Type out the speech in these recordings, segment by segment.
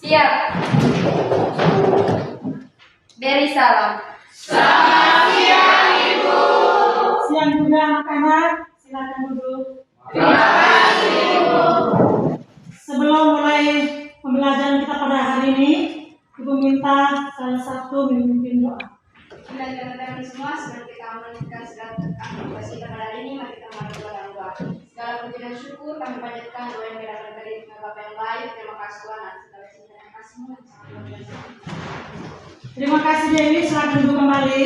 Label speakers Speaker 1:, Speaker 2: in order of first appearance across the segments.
Speaker 1: Siap. Beri salam.
Speaker 2: Selamat siang, Ibu.
Speaker 3: Siang juga anak-anak, silakan duduk.
Speaker 2: Terima kasih, Ibu.
Speaker 3: Sebelum mulai pembelajaran kita pada hari ini, Ibu minta salah satu memimpin doa.
Speaker 1: Dan teman-teman semua, sebelum kita melanjutkan segala aktivitas kita pada hari ini, mari kita menghadap kepada Allah. Segala puji dan syukur kami panjatkan doa yang berasal dari Bapa yang baik. Terima kasih Tuhan atas segala cinta dan kasih-Mu yang sangat luar biasa.
Speaker 3: Terima kasih Dewi, silakan duduk kembali.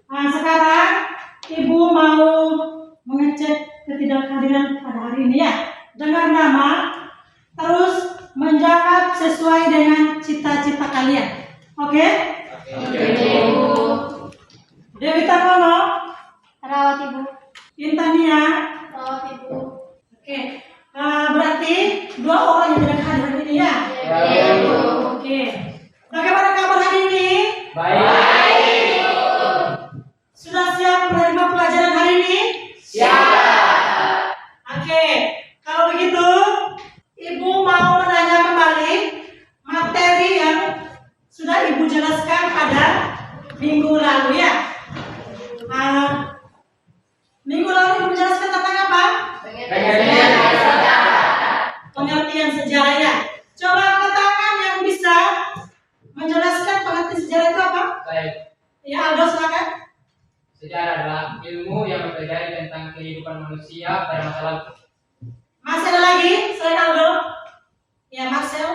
Speaker 3: Nah, sekarang Ibu mau mengecek ketidakhadiran pada hari ini ya. Dengar nama, terus menjawab sesuai dengan cita-cita kalian. Oke?
Speaker 2: Oke, Ibu.
Speaker 3: Dewi Tarwono,
Speaker 1: Rawat Ibu.
Speaker 3: Intania.
Speaker 1: Rawat Ibu.
Speaker 3: Oke. Berarti dua orang yang tidak hadir hari ini ya.
Speaker 2: Ya, Ibu.
Speaker 3: Oke. Bagaimana kabar hari ini?
Speaker 2: Baik.
Speaker 3: Sudah siap menerima pelajaran hari ini?
Speaker 2: Siap.
Speaker 3: Oke. Kalau begitu, Ibu mau menanya kembali materi yang sudah Ibu jelaskan pada minggu lalu ya. Minggu lalu Ibu menjelaskan tentang apa?
Speaker 2: Pengertian sejarah.
Speaker 3: Pengertian sejarah ya. Coba angkat tangan yang bisa menjelaskan pengertian sejarah itu apa?
Speaker 4: Baik,
Speaker 3: Ya, Aldo silakan.
Speaker 4: sejarah adalah ilmu yang mempelajari tentang kehidupan manusia pada masa lalu.
Speaker 3: Masih ada lagi selain Aldo? Ya, Marcel.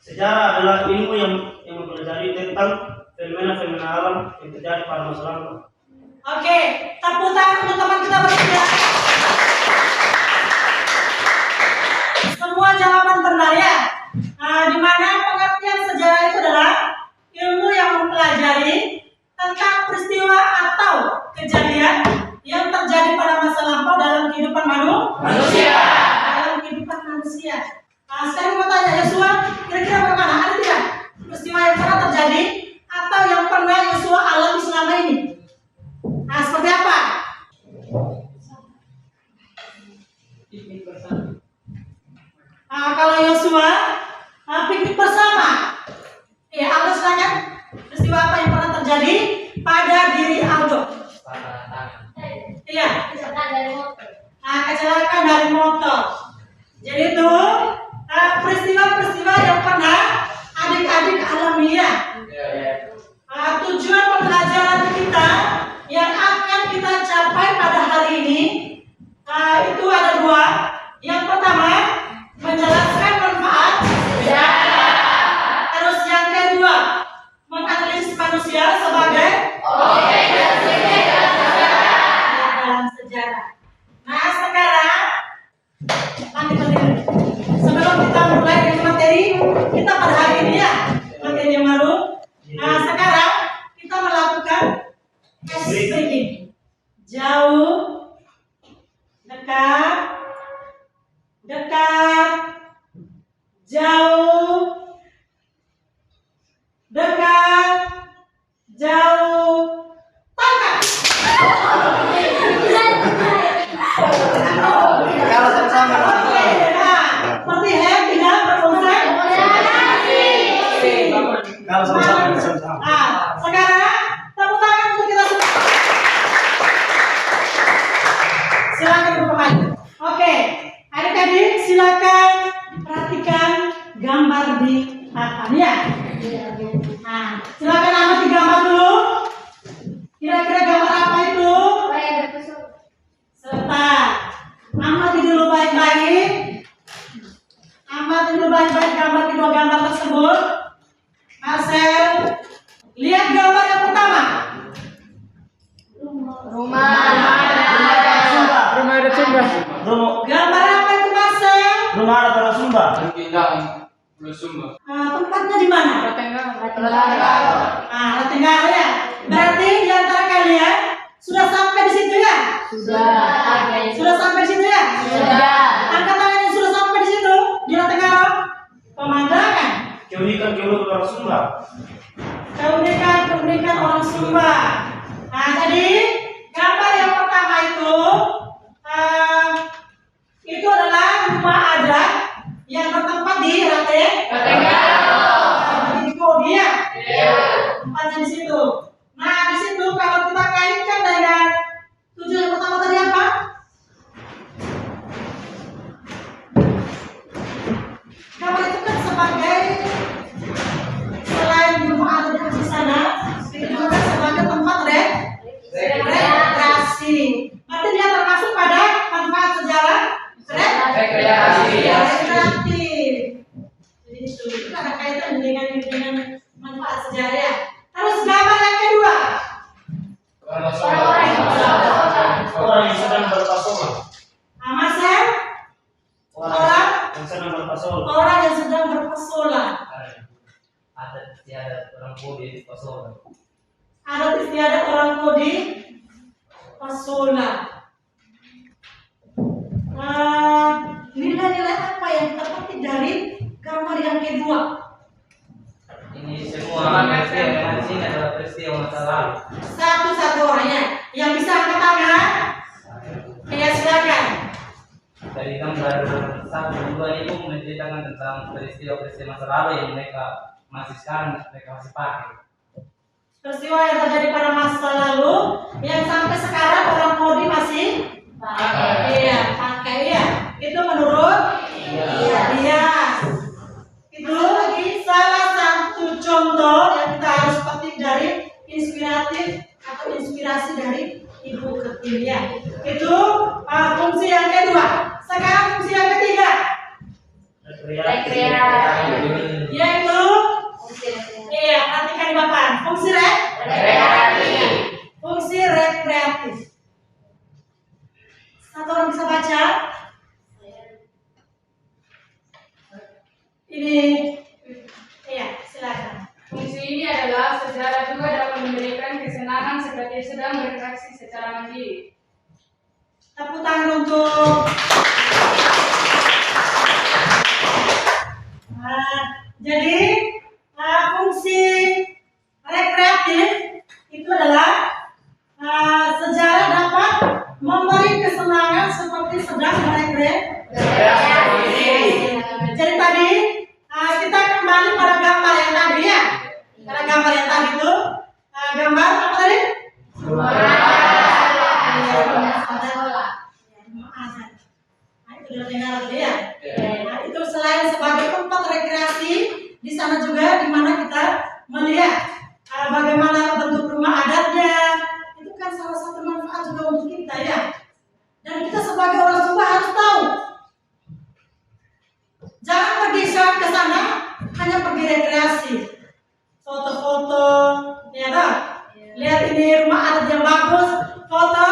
Speaker 5: Sejarah adalah ilmu yang mempelajari tentang fenomena-fenomena alam yang terjadi pada masa lalu.
Speaker 3: Oke, tepuk tangan untuk teman kita bertiga. Semua jawaban benar ya. Di mana pengertian sejarah itu adalah ilmu yang mempelajari tentang peristiwa atau kejadian yang terjadi pada masa lampau dalam kehidupan
Speaker 2: Manusia.
Speaker 3: dalam kehidupan manusia. Sekarang mau tanya Yosua, kira-kira bagaimana? Ada tidak peristiwa yang pernah terjadi atau yang pernah Yosua alami selama ini? Seperti apa?
Speaker 4: Piknik bersama.
Speaker 3: Kalau Yosua, piknik bersama. Ya, Aldo silakan. Peristiwa apa yang pernah terjadi pada diri Aldo?
Speaker 4: Patah tangan.
Speaker 3: Iya.
Speaker 1: Kecelakaan dari motor.
Speaker 3: Kecelakaan dari motor. Jadi itu peristiwa-peristiwa yang pernah adik-adik alami ya. Tujuan pembelajaran kita yang akan kita capai pada hari ini itu ada dua. Yang pertama, menjelaskan manfaat sejarah. Terus yang kedua, menganalisis manusia sebagai
Speaker 2: Objek
Speaker 3: dalam sejarah. Nah, sekarang lanjut berdiri. Sebelum kita mulai dengan materi kita pada hari ini ya, materi yang baru. Nah, sekarang kita melakukan SPG. Jauh, dekat, dekat, jauh, dekat, jauh, tangkap.
Speaker 5: Kalau sama-sama.
Speaker 3: Oke, nah, seperti hem tidak berfungsi.
Speaker 5: Kalau sama-sama.
Speaker 3: Sekarang tepuk tangan untuk kita semua. Silakan bermain. Oke, adik-adik silakan perhatikan gambar di papan ya. Silakan amati gambar dulu. Kira-kira gambar apa itu? Serta amati dulu baik-baik. Amati dulu baik-baik gambar kedua gambar tersebut. Marcel, lihat gambar yang pertama.
Speaker 2: Rumah.
Speaker 5: Rumah ada Sumba.
Speaker 3: Gambar apa itu Marcel?
Speaker 5: Rumah ada Tanah Sumba.
Speaker 4: Pindah Pulau Sumba.
Speaker 3: Tempatnya di mana? Tenggara ya. Berarti di antara kalian sudah sampai di situ ya? Sudah sampai di situ ya? Angkat tangan yang sudah sampai di situ. Di Tenggara. Pemandangan.
Speaker 5: Keunikan orang Sumba.
Speaker 3: Keunikan orang Sumba. Nah, jadi gambar yang pertama itu adalah rumah adat yang bertempat di Rate. Itu ada kaitan dengan manfaat sejarah ya. Terus gambar yang kedua.
Speaker 4: Orang-orang yang
Speaker 5: Orang yang sedang berpasokan.
Speaker 3: Amasem orang
Speaker 5: yang sedang berpasokan.
Speaker 3: orang yang sedang berpesona.
Speaker 4: ada tiada orang kode pasokan.
Speaker 3: Ada istiadat orang kodi pesona. Nilai-nilai apa yang kita petik dari gambar yang kedua?
Speaker 4: Ini semua peristiwa yang di sini adalah peristiwa masa lalu.
Speaker 3: Satu-satu orangnya yang bisa angkat tangan. Ya silakan.
Speaker 4: Dari gambar 1 dan 2 itu menceritakan tentang peristiwa-peristiwa masa lalu yang mereka masih sekarang mereka masih pakai.
Speaker 3: Peristiwa yang terjadi pada masa lalu yang sampai sekarang orang kodi masih pakai. Iya, pakai ya. Itu menurut iya. Itu lagi salah satu contoh yang kita harus petik dari inspirasi dari Ibu Kartini ya. Itu fungsi yang kedua. Sekarang fungsi yang ketiga
Speaker 1: Rekreasi.
Speaker 3: yaitu iya, perhatikan di papan. Fungsi fungsi rekreatif. Satu orang bisa baca? Ini iya, silakan.
Speaker 1: Fungsi ini adalah sejarah juga dapat memberikan kesenangan seperti sedang berinteraksi secara mandiri.
Speaker 3: Tepuk tangan untuk jadi fungsi rekreatif itu adalah sejarah dapat memberi kesenangan seperti sedang berekreasi. Jadi tadi kita kembali pada gambar yang tadi ya. Pada gambar yang tadi itu gambar apa tadi? Itu sudah dengar tadi ya. Nah, itu selain sebagai tempat rekreasi, di sana juga di mana kita melihat bagaimana bentuk rumah adatnya. Itu kan salah satu manfaat juga untuk kita ya. Dan kita sebagai orang tua harus tahu. Jangan pergi ke sana hanya pergi rekreasi, foto-foto, ya kan? Lihat ini rumah adat yang bagus, foto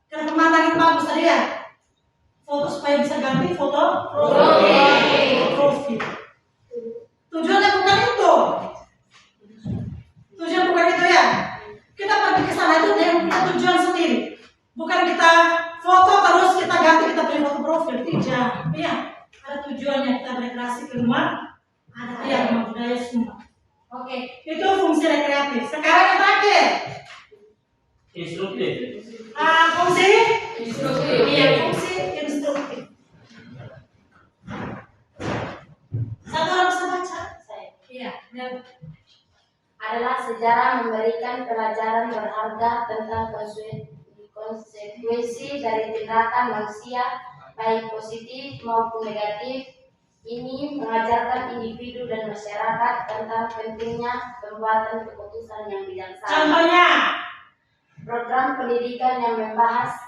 Speaker 3: ke pemandangan bagus tadi ya. Foto supaya bisa ganti foto profil. Tujuannya bukan itu. Tujuan bukan itu ya. Kita pergi ke sana itu dengan punya tujuan sendiri. Bukan kita foto terus kita ganti kita pilih foto profil. Tidak. Iya. Ada tujuannya kita rekreasi ke rumah adat ya, rumah budaya Sumba. Oke, itu fungsi rekreatif. Sekarang yang terakhir.
Speaker 5: Instruktif.
Speaker 3: Fungsi
Speaker 1: Instruktif.
Speaker 3: iya, fungsi instruktif. Satu orang bisa baca? Iya.
Speaker 2: Adalah sejarah memberikan pelajaran berharga tentang konsekuensi dari tindakan manusia, baik positif maupun negatif. Ini mengajarkan individu dan masyarakat tentang pentingnya pembuatan keputusan yang bijaksana.
Speaker 3: Contohnya,
Speaker 2: Program pendidikan yang membahas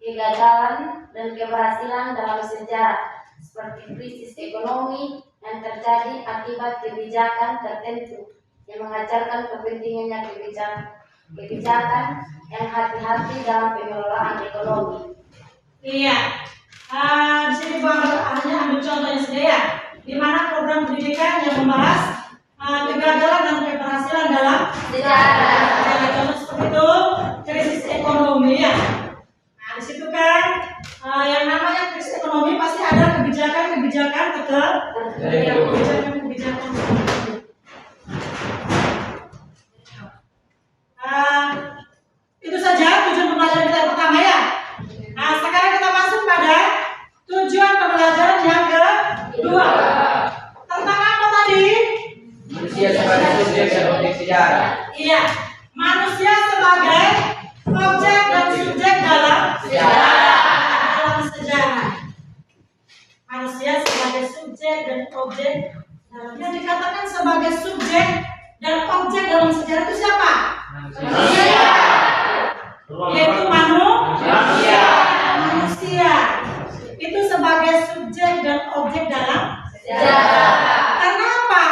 Speaker 2: kegagalan dan keberhasilan dalam sejarah, seperti krisis ekonomi yang terjadi akibat kebijakan tertentu, yang mengajarkan kepentingannya kebijakan yang hati-hati dalam pengelolaan ekonomi.
Speaker 3: iya. Di sini Bang hanya ambil contohnya saja ya, di mana program pendidikan yang membahas kegagalan dan keberhasilan dalam
Speaker 2: Sejarah.
Speaker 3: contoh seperti itu krisis ekonomi ya. Nah di situ kan yang namanya krisis ekonomi pasti ada kebijakan tertentu. Itu saja tujuan pembelajaran kita yang pertama ya. Nah sekarang kita masuk pada tujuan pembelajaran yang kedua. Tentang apa tadi?
Speaker 4: Manusia sebagai subjek dan objek sejarah.
Speaker 3: Iya, manusia sebagai objek dan subjek dalam sejarah. Manusia sebagai subjek dan objek yang dikatakan sebagai subjek dan objek dalam sejarah itu siapa?
Speaker 4: Manusia.
Speaker 3: Yaitu manusia. Itu sebagai subjek dan objek dalam Karena apa?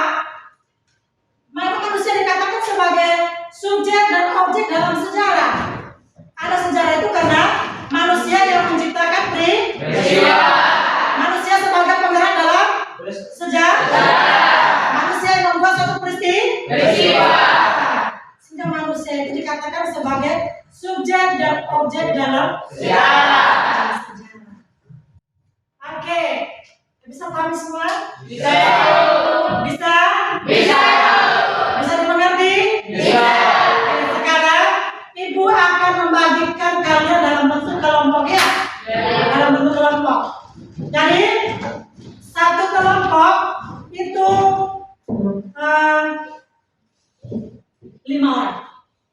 Speaker 3: Maka manusia dikatakan sebagai subjek dan objek dalam sejarah. Ada sejarah itu karena manusia yang menciptakan peristiwa. Manusia sebagai penggerak dalam sejarah. Manusia yang membuat suatu peristiwa. Sehingga manusia itu dikatakan sebagai subjek dan objek dalam sejarah. Oke, bisa paham semua? Bisa. Bisa dimengerti? Bisa. Sekarang Ibu akan membagikan kalian dalam bentuk kelompok ya. Dalam bentuk kelompok. Jadi satu kelompok itu 5 orang.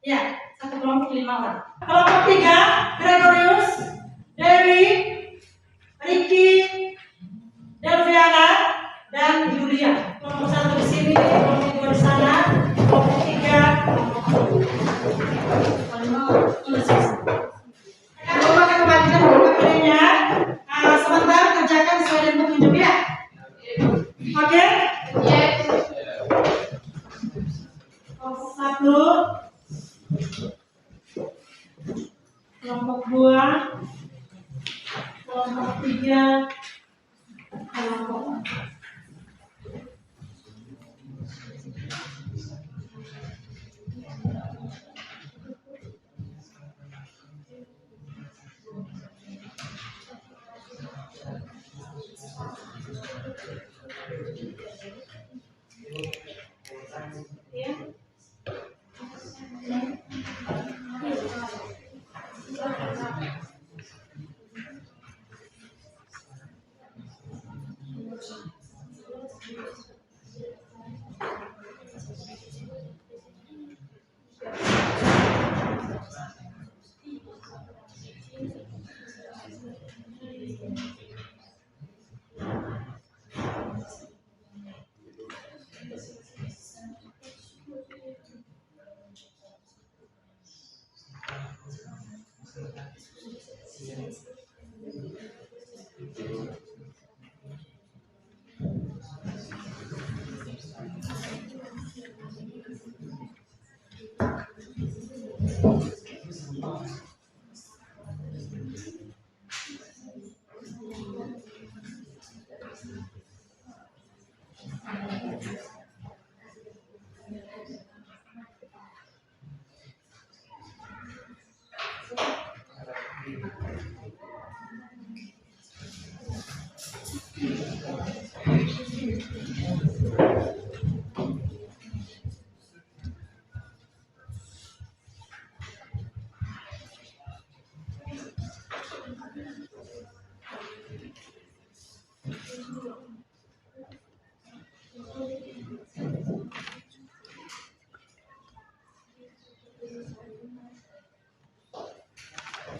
Speaker 3: Ya, satu kelompok 5 orang. Kelompok 3, Gregorius, Dewi, Ricky, Delviana, dan Julia. Kelompok 1 di sini, kelompok 2 di sana, kelompok 3, Kamu akan membagikan buku-bukunya. Sebentar kerjakan sesuai dengan petunjuk ya. Oke? Kelompok 1, kelompok 2, kelompok 3, kelompok 4.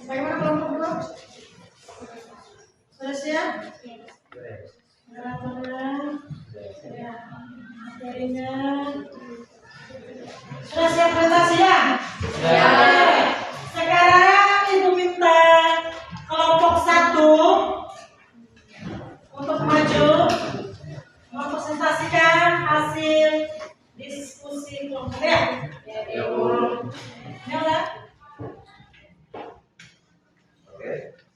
Speaker 3: Bagaimana kelompok 2? Sudah siap? Sudah siap presentasi ya? Sekarang Ibu minta kelompok 1 untuk maju mempresentasikan hasil diskusi kelompok ya.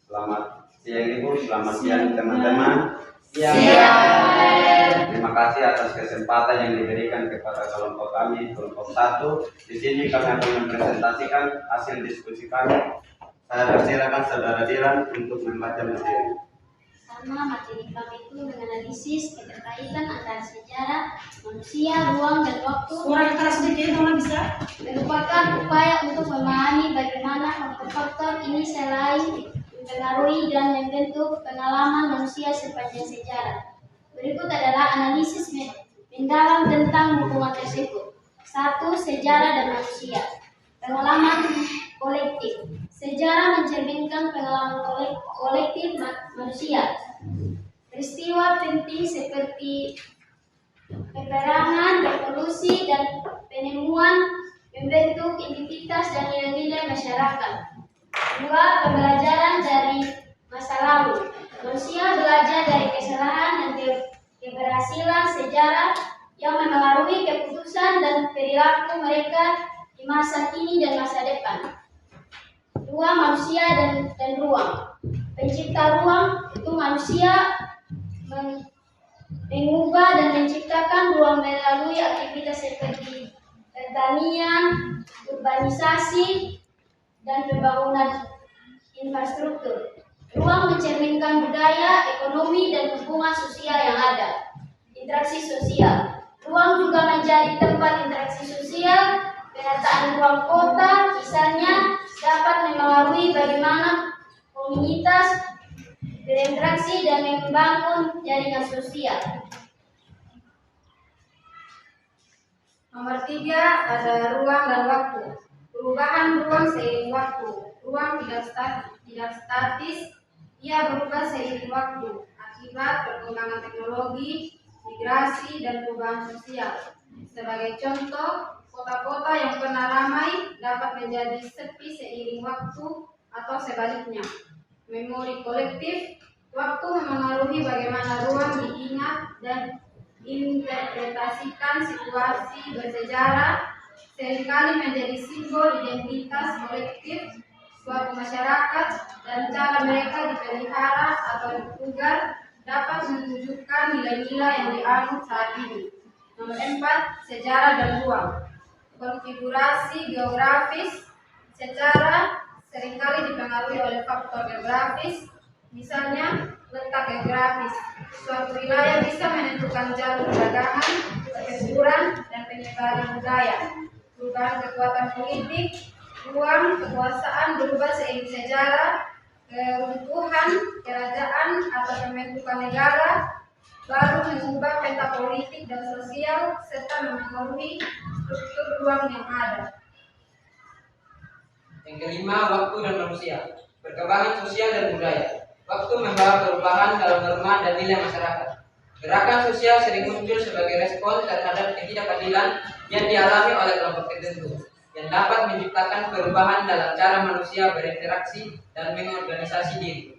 Speaker 6: Selamat siang Ibu, selamat siang teman-teman. Terima kasih atas kesempatan yang diberikan kepada kelompok kami, kelompok 1. Di sini kami akan mempresentasikan hasil diskusi kami. Saya persilakan Saudara Dilan untuk membaca materi.
Speaker 2: Sama materi kami itu menganalisis keterkaitan antara sejarah, manusia, ruang, dan waktu.
Speaker 3: Suara keras sedikit, teman bisa?
Speaker 2: Merupakan upaya untuk memahami bagaimana faktor-faktor ini selain mempengaruhi dan membentuk pengalaman manusia sepanjang sejarah. Berikut adalah analisis mendalam tentang hubungan tersebut. 1. Sejarah dan manusia. Pengalaman kolektif. Sejarah mencerminkan pengalaman kolektif manusia. Peristiwa penting seperti peperangan, revolusi, dan penemuan membentuk identitas dan nilai-nilai masyarakat. 2. Pembelajaran dari masa lalu. Manusia belajar dari kesalahan dan keberhasilan sejarah yang memengaruhi keputusan dan perilaku mereka di masa kini dan masa depan. Ruang manusia dan ruang. Pencipta ruang itu manusia mengubah dan menciptakan ruang melalui aktivitas seperti pertanian, urbanisasi, dan pembangunan infrastruktur. Ruang mencerminkan budaya, ekonomi, dan hubungan sosial yang ada. Interaksi sosial. Ruang juga menjadi tempat interaksi sosial. Penataan ruang kota, misalnya, dapat memengaruhi bagaimana komunitas berinteraksi dan membangun jaringan sosial.
Speaker 1: Nomor 3 ada ruang dan waktu. Perubahan ruang seiring waktu. Ruang tidak statis, ia berubah seiring waktu akibat perkembangan teknologi, migrasi, dan perubahan sosial. Sebagai contoh, kota-kota yang pernah ramai dapat menjadi sepi seiring waktu atau sebaliknya. Memori kolektif, waktu memengaruhi bagaimana ruang diingat dan interpretasikan. Situasi bersejarah seringkali menjadi simbol identitas kolektif suatu masyarakat, dan cara mereka dipelihara atau dipugar dapat menunjukkan nilai-nilai yang dianut saat ini. Nomor 4, sejarah dan ruang. Konfigurasi geografis. Sejarah seringkali dipengaruhi oleh faktor geografis, misalnya letak geografis. Suatu wilayah bisa menentukan jalur perdagangan, pertempuran, dan penyebaran budaya. Perubahan kekuatan politik. Ruang kekuasaan berubah seiring sejarah. Keruntuhan kerajaan atau pembentukan negara baru mengubah peta politik dan sosial serta memengaruhi struktur ruang yang ada.
Speaker 7: Yang kelima, waktu dan manusia. Perkembangan sosial dan budaya. Waktu membawa perubahan dalam norma dan nilai masyarakat. Gerakan sosial sering muncul sebagai respons terhadap ketidakadilan yang dialami oleh kelompok tertentu, yang dapat menciptakan perubahan dalam cara manusia berinteraksi dan mengorganisasi diri.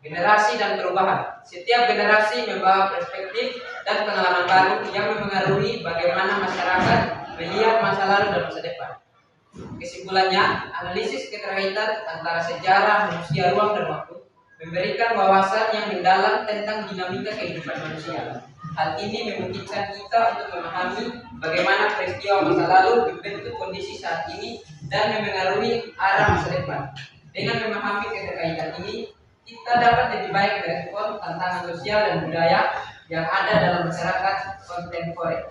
Speaker 7: Generasi dan perubahan. Setiap generasi membawa perspektif dan pengalaman baru yang memengaruhi bagaimana masyarakat melihat masa lalu dan masa depan. Kesimpulannya, analisis keterkaitan antara sejarah, manusia, ruang, dan waktu memberikan wawasan yang mendalam tentang dinamika kehidupan manusia. Hal ini memungkinkan kita untuk memahami bagaimana peristiwa masa lalu membentuk kondisi saat ini dan memengaruhi arah masa depan. Dengan memahami keterkaitan ini, kita dapat lebih baik merespons tantangan sosial dan budaya yang ada dalam masyarakat kontemporer.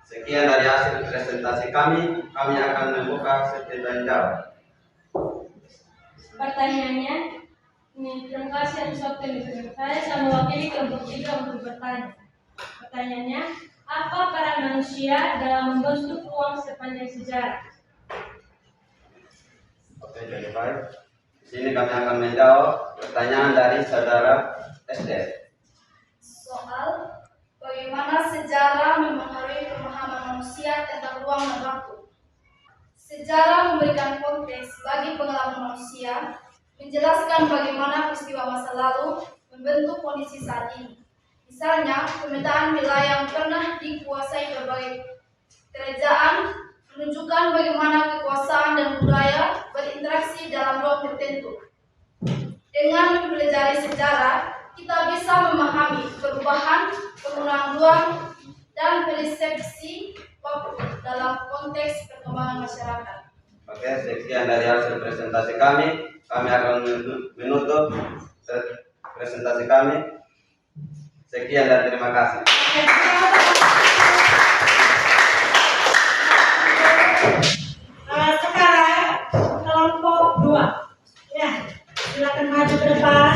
Speaker 6: Sekian dari hasil presentasi kami akan membuka sesi tanya jawab.
Speaker 3: Pertanyaannya, terima kasih atas waktu yang diberikan. Saya mewakili kelompok 3 untuk bertanya. Pertanyaannya, apa peran manusia dalam membentuk ruang sepanjang sejarah?
Speaker 6: Oke, jadi baik. Di sini kami akan menjawab pertanyaan dari saudara SD.
Speaker 1: Soal bagaimana sejarah memengaruhi pemahaman manusia tentang ruang dan waktu. Sejarah memberikan konteks bagi pengalaman manusia, menjelaskan bagaimana peristiwa masa lalu membentuk kondisi saat ini. Misalnya, pemetaan wilayah yang pernah dikuasai berbagai kerajaan menunjukkan bagaimana kekuasaan dan budaya berinteraksi dalam ruang tertentu. Dengan mempelajari sejarah, kita bisa memahami perubahan, penggunaan ruang, dan persepsi waktu dalam konteks perkembangan masyarakat.
Speaker 6: Oke, sekian dari hasil presentasi kami akan menutup presentasi kami. Sekian dan terima kasih.
Speaker 3: Sekarang kelompok 2. Ya, silakan maju ke depan.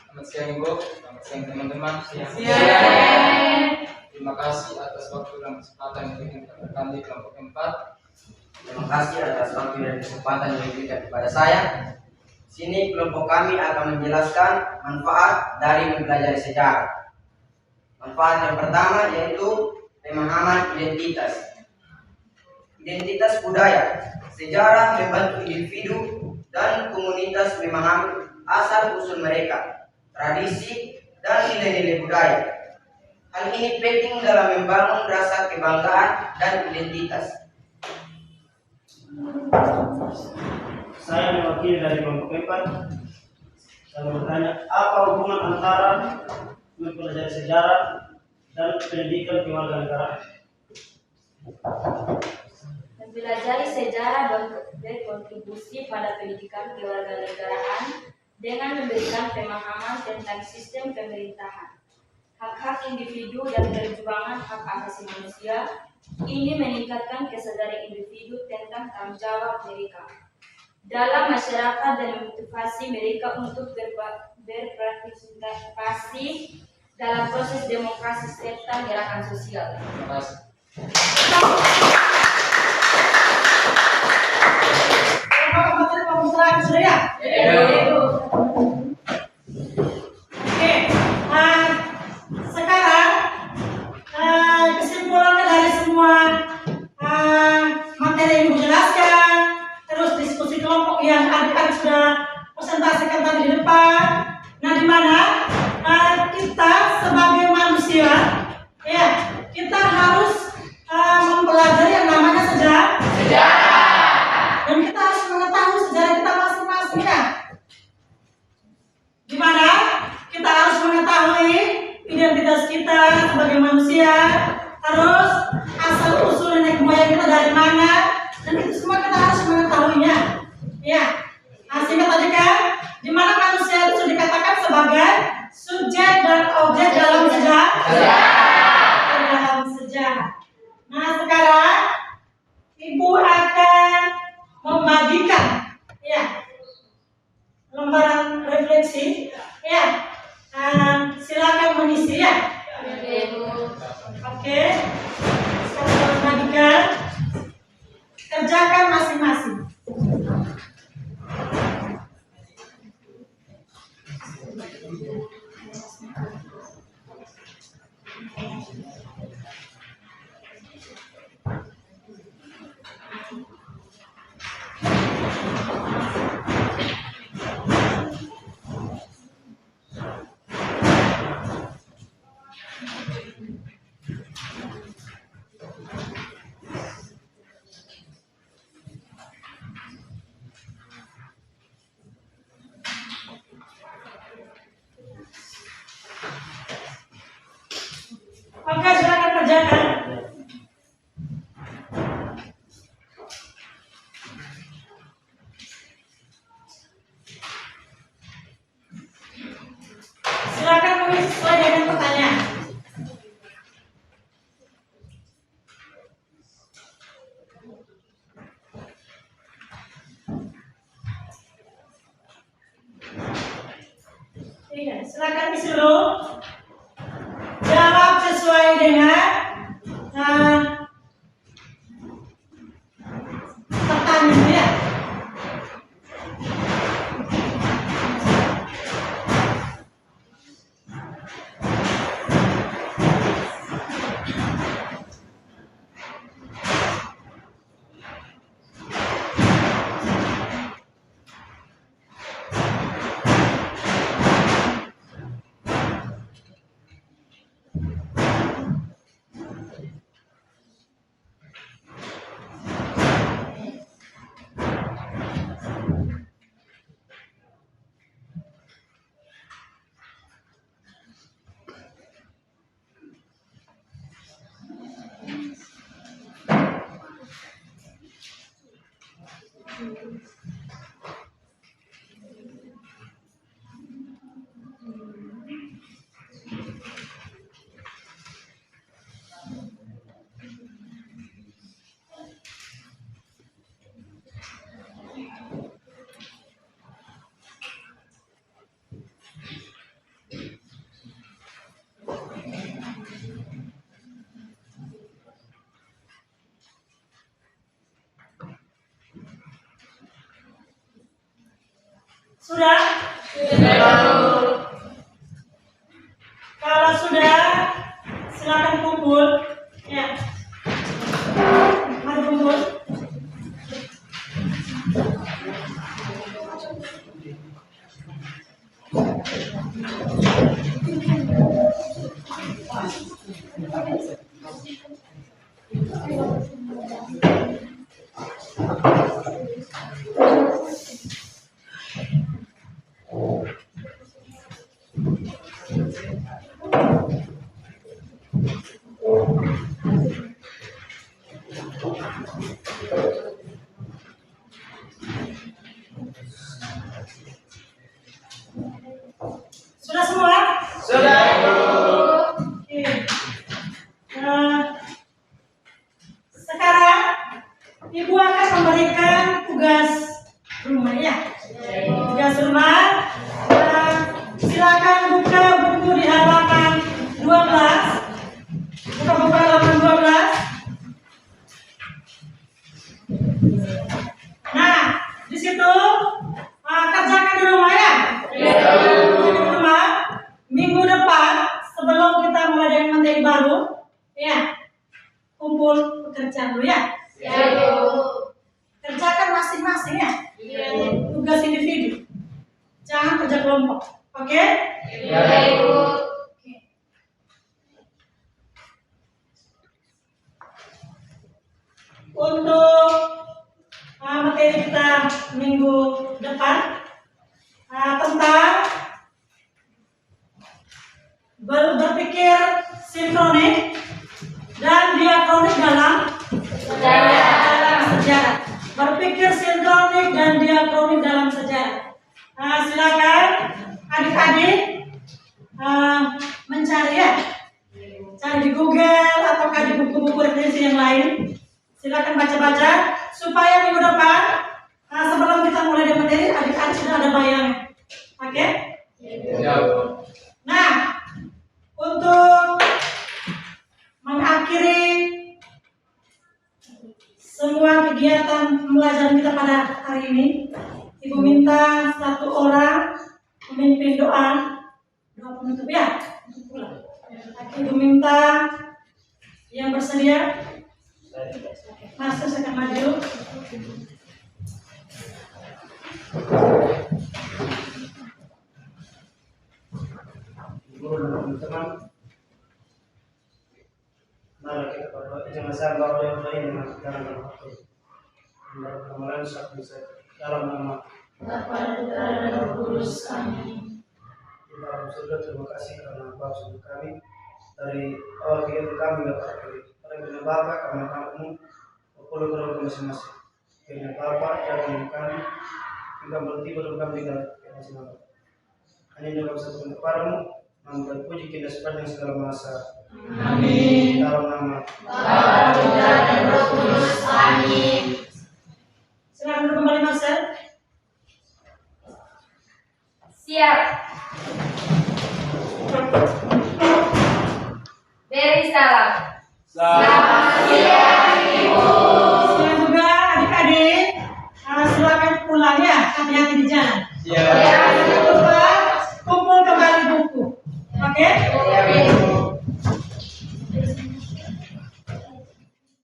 Speaker 7: Selamat siang Ibu, selamat siang teman-teman. Terima kasih atas waktu dan kesempatan yang diberikan kepada kami kelompok 4.
Speaker 8: Terima kasih atas waktu dan kesempatan yang diberikan kepada saya. Sini kelompok kami akan menjelaskan manfaat dari mempelajari sejarah. Manfaat yang pertama yaitu pemahaman identitas. Identitas budaya. Sejarah membantu individu dan komunitas memahami asal-usul mereka, tradisi, dan nilai-nilai budaya. Hal ini penting dalam membangun rasa kebanggaan dan identitas.
Speaker 5: Saya mewakili dari kelompok 4. Saya bertanya, apa hubungan antara mempelajari sejarah dan pendidikan kewarganegaraan?
Speaker 2: Mempelajari sejarah berkontribusi pada pendidikan kewarganegaraan dengan memberikan pemahaman tentang sistem pemerintahan, hak-hak individu dan perjuangan hak asasi manusia. Ini meningkatkan kesadaran individu tentang tanggung jawab mereka dalam masyarakat dan memotivasi mereka untuk berpartisipasi dalam proses demokrasi serta gerakan sosial.
Speaker 4: Terima kasih.
Speaker 3: Sudah ya? Oke, sekarang kesimpulannya dari semua materi yang dijelaskan, terus diskusi kelompok yang adik-adik sudah presentasikan tadi di depan. Nah, di mana kita sebagai manusia, ya, kita harus mempelajari yang namanya sejarah. Dan kita harus mengetahui sejarah kita masing-masing, ya. Di mana kita harus mengetahui identitas kita sebagai manusia, terus asal usul nenek moyang kita dari mana, dan itu semua kita harus mengetahuinya, ya. Nah, sehingga tadi kan, di mana manusia itu dikatakan sebagai subjek dan objek dalam sejarah. Dalam sejarah. Nah, sekarang Ibu akan membagikan, ya, lembaran refleksi, ya. Silakan mengisi, ya. Oke, sekarang membagikan, kerjakan masing-masing. Oke, silakan kerjakan. Silakan mengisi sesuai dengan pertanyaan. Iya, silakan isi dulu. Jawab sesuai dengan pertanyaan, ya. Sudah? Kalau sudah, silakan kumpul. Ya. Mari kumpul. depan sebelum kita mulai dengan materi baru, ya kumpul pekerjaan dulu ya. Kerjakan masing-masing ya. Tugas individu. Jangan kerja kelompok. Oke? Oke. Untuk materi kita minggu depan tentang berpikir sinkronik dan diakronik dalam sejarah. Berpikir sinkronik dan diakronik dalam sejarah. Silakan adik-adik mencari ya, cari di Google ataukah di buku-buku referensi yang lain. Silakan baca-baca supaya minggu depan sebelum kita mulai dengan materi adik-adik sudah ada bayangan. Oke? Nah, untuk mengakhiri semua kegiatan pembelajaran kita pada hari ini, Ibu minta satu orang memimpin doa penutup ya. Ibu minta yang bersedia. Mas, saya akan maju.
Speaker 5: Ibu dan teman-teman, mari kita berdoa. Jangan sampai berdoa ini masuk dalam waktu. Kemarin saat bisa dalam nama
Speaker 2: Bapa dan Roh Kudus. Amin.
Speaker 5: dalam surga, terima kasih karena Engkau sudah kami dari awal kehidupan kami hingga terakhir. Karena Bapa, karena kamu berpuluh keluarga masing-masing. Karena Bapa, jangan kami hingga bertiba dalam kami dan masing-masing. Hanya dalam satu kepadamu, namun puji kita sepanjang segala masa.
Speaker 2: Amin.
Speaker 5: Dalam nama
Speaker 2: Bapa dan Roh Kudus. Amin.
Speaker 3: Silakan duduk kembali Marcel.
Speaker 2: Siap. Beri salam. Selamat siang, Ibu.
Speaker 3: Silakan juga adik-adik. Silakan pulang ya, hati-hati di jalan. Jangan lupa kumpul kembali buku. Oke?